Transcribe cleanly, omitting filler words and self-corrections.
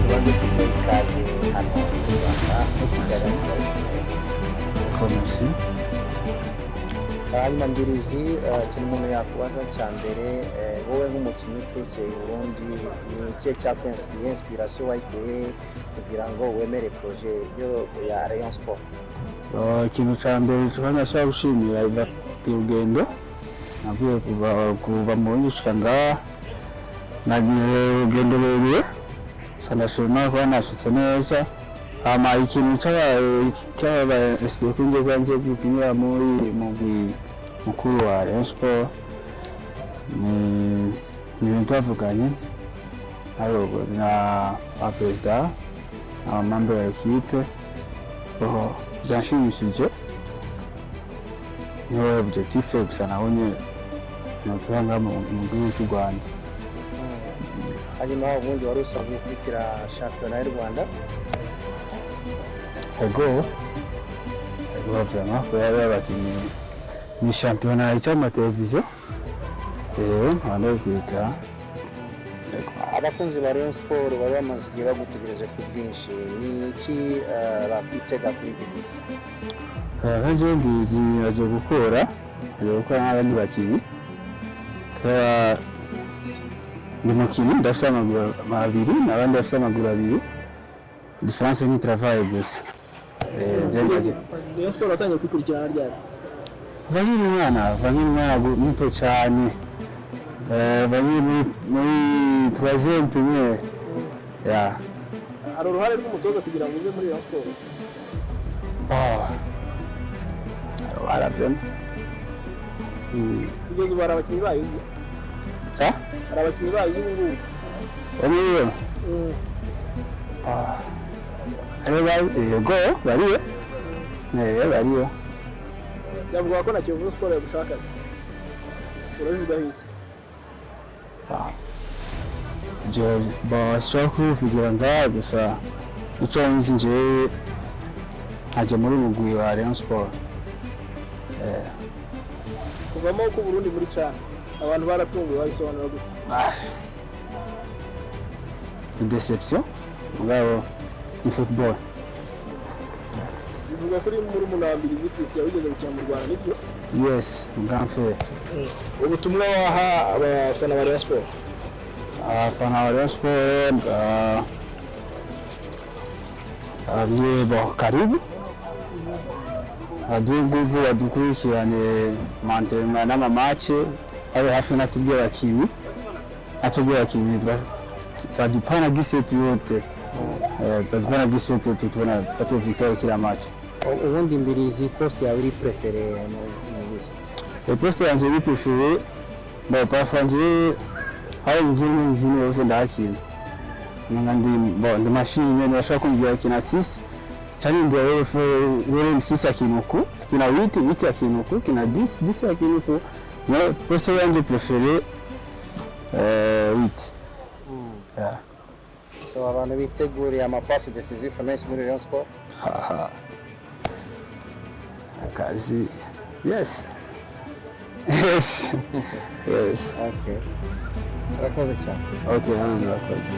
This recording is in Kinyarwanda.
tubanze tumuhe ikaze hano mu Rwanda mu Kigali Komisi. hanyuma Mbirizi kintu umuntu yakubaza cya mbere wowe nk'umukinnyi uturutse i Burundi ni ikihe cyakuinspiriye inspiration wayikuye kugira ngo wemere projet ya Rayon Sports? Ikintu cya mbere nashaka gushimira urugendo navuye kuva mu Burundi ngaha nagize urugendo rurerure sanashima kuba nashitse neza ama ikintu cyabaye inspire kunje kwanze gukinira muri mugwi mukuru wa Rayon Sports ni ibintu bavuganye na perezida n'abamambe ba ekipe byanshimishije niwe objectif gusa nabonye noturanga mu gihugu cy'u Rwanda. hanyuma ubundi wari usanzwe ukurikira shampiyona y'u Rwanda? Ego vraiment kubera abakinnyi ni shampiyona y'amateleviziyo abantu bakurikira. Abakunzi ba Rayon Sports bari bamaze igihe bagutegereje ku bwinshi, ni iki bakwitega kuri Mbirizi? Nkaje Mbirizi aje gukora n'abandi bakinnyi ndi mukinnyi ndafite amaguru abiri n'abandi bafite amaguru abiri, diferanse ni travail gusa. Rayon Sports watangiye kwikurikirana ryari? Vanyiri umwana muto cyane, vanyiri muri troisième première. Hari uruhare rw'umutoza kugira ngo uze muri Rayon Sports? Arabyo. Kugeza ubu hari abakinnyi bayo uzi? Hari abakinnyi bayo uzi ubu ngubu? Bariyo. Yavuga ko na Kiyovu Sports yagushaka. Urabivuga iki? Bashobora kuvugira ngaha gusa icyo nzi njyewe nkajya muri mugwi wa Rayon Sports. Kuvamo ku Burundi muri cyane abantu baratunguye babisobanura gute? Deception ngabo ni football. Bivuga kuri muri Mbirizi Christian wigeze gukina mu Rwanda nibyo? Yes, ngamfe. Ubutumwa waha abafana ba Rayon Sports? Abafana ba Rayon Sports karibu nguvu badukurikirane mantrema n'amamace ari hafi natubwira abakinnyi twadupana gisetu yote twadupana gisetu tubona bate victoire kila match. Ubundi Mbirizi poste yawe iri préféré mu poste yanjye iri préféré parfois hari nkino yose ndakina ndi machine nashaka kumbwira kina 6 cyane ndio wewe 6 akinuku kina 8 akinuku kina 10 akinuku mais poste yanjye préféré 8. So abantu biteguriye amapasi decisive menshi muri Rayon Sports? Akazi. Yes. Okay. Urakoze cyane. Okay, urakoze.